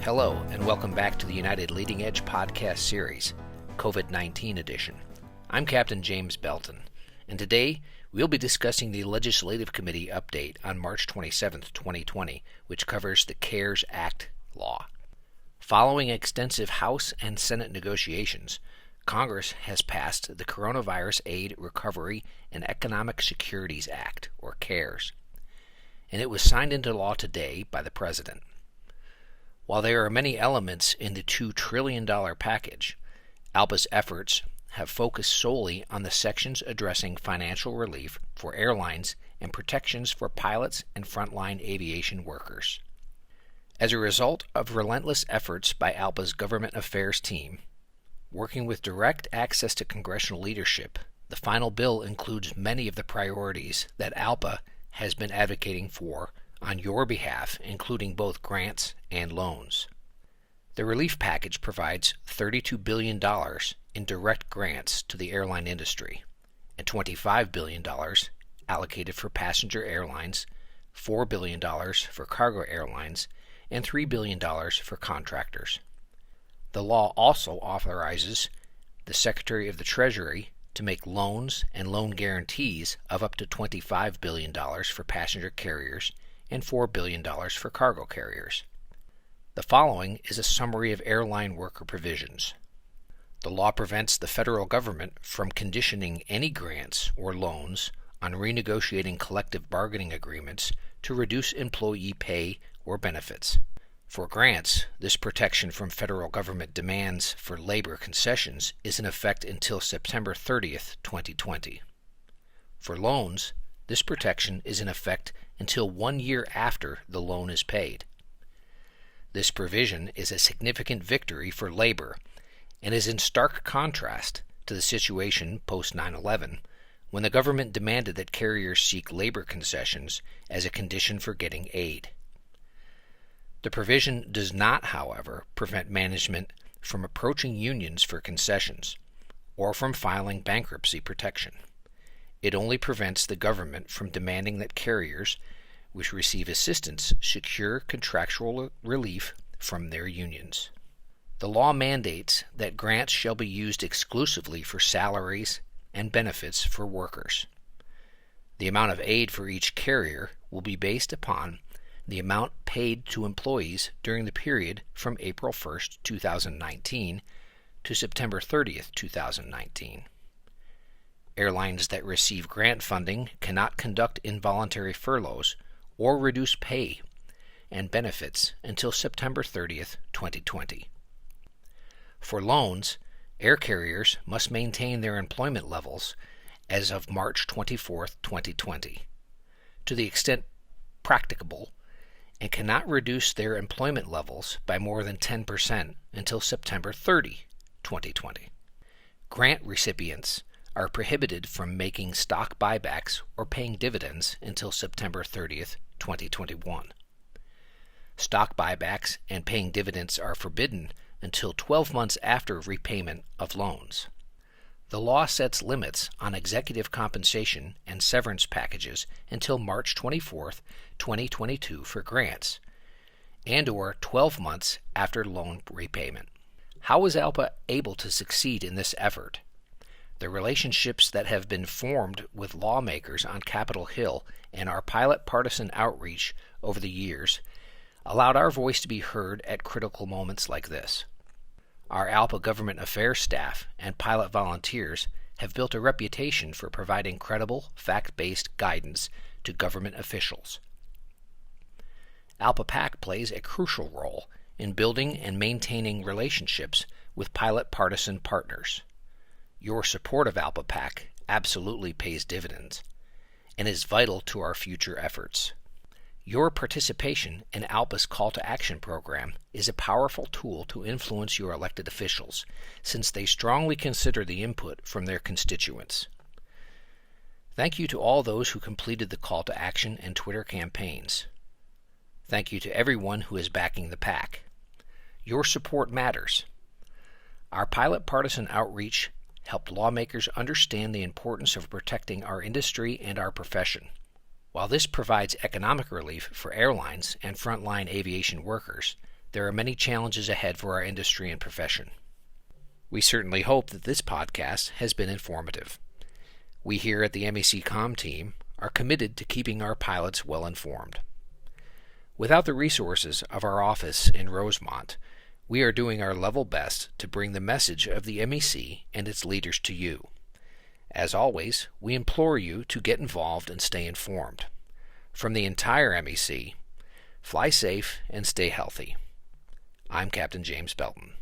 Hello, and welcome back to the United Leading Edge podcast series, COVID-19 edition. I'm Captain James Belton, and today we'll be discussing the Legislative Committee update on March 27, 2020, which covers the CARES Act law. Following extensive House and Senate negotiations, Congress has passed the Coronavirus Aid, Recovery, and Economic Securities Act, or CARES, and it was signed into law today by the President. While there are many elements in the $2 trillion package, ALPA's efforts have focused solely on the sections addressing financial relief for airlines and protections for pilots and frontline aviation workers. As a result of relentless efforts by ALPA's government affairs team, working with direct access to congressional leadership, the final bill includes many of the priorities that ALPA has been advocating for on your behalf, including both grants and loans. The relief package provides $32 billion in direct grants to the airline industry and $25 billion allocated for passenger airlines, $4 billion for cargo airlines, and $3 billion for contractors. The law also authorizes the Secretary of the Treasury to make loans and loan guarantees of up to $25 billion for passenger carriers and $4 billion for cargo carriers. The following is a summary of airline worker provisions. The law prevents the federal government from conditioning any grants or loans on renegotiating collective bargaining agreements to reduce employee pay or benefits. For grants, this protection from federal government demands for labor concessions is in effect until September 30th, 2020. For loans, this protection is in effect until 1 year after the loan is paid. This provision is a significant victory for labor and is in stark contrast to the situation post 9/11, when the government demanded that carriers seek labor concessions as a condition for getting aid. The provision does not, however, prevent management from approaching unions for concessions or from filing bankruptcy protection. It only prevents the government from demanding that carriers which receive assistance secure contractual relief from their unions. The law mandates that grants shall be used exclusively for salaries and benefits for workers. The amount of aid for each carrier will be based upon the amount paid to employees during the period from April 1, 2019 to September 30, 2019. Airlines that receive grant funding cannot conduct involuntary furloughs or reduce pay and benefits until September 30, 2020. For loans, air carriers must maintain their employment levels as of March 24, 2020, to the extent practicable, and cannot reduce their employment levels by more than 10% until September 30, 2020. Grant recipients are prohibited from making stock buybacks or paying dividends until September 30th, 2021. Stock buybacks and paying dividends are forbidden until 12 months after repayment of loans. The law sets limits on executive compensation and severance packages until March 24th, 2022 for grants, and or 12 months after loan repayment. How is ALPA able to succeed in this effort? The relationships that have been formed with lawmakers on Capitol Hill and our pilot partisan outreach over the years allowed our voice to be heard at critical moments like this. Our ALPA government affairs staff and pilot volunteers have built a reputation for providing credible, fact-based guidance to government officials. ALPA PAC plays a crucial role in building and maintaining relationships with pilot partisan partners. Your support of ALPA PAC absolutely pays dividends and is vital to our future efforts. Your participation in ALPA's Call to Action program is a powerful tool to influence your elected officials, since they strongly consider the input from their constituents. Thank you to all those who completed the Call to Action and Twitter campaigns. Thank you to everyone who is backing the PAC. Your support matters. Our pilot partisan outreach helped lawmakers understand the importance of protecting our industry and our profession. While this provides economic relief for airlines and frontline aviation workers, there are many challenges ahead for our industry and profession. We certainly hope that this podcast has been informative. We here at the MEC Com team are committed to keeping our pilots well informed. Without the resources of our office in Rosemont, we are doing our level best to bring the message of the MEC and its leaders to you. As always, we implore you to get involved and stay informed. From the entire MEC, fly safe and stay healthy. I'm Captain James Belton.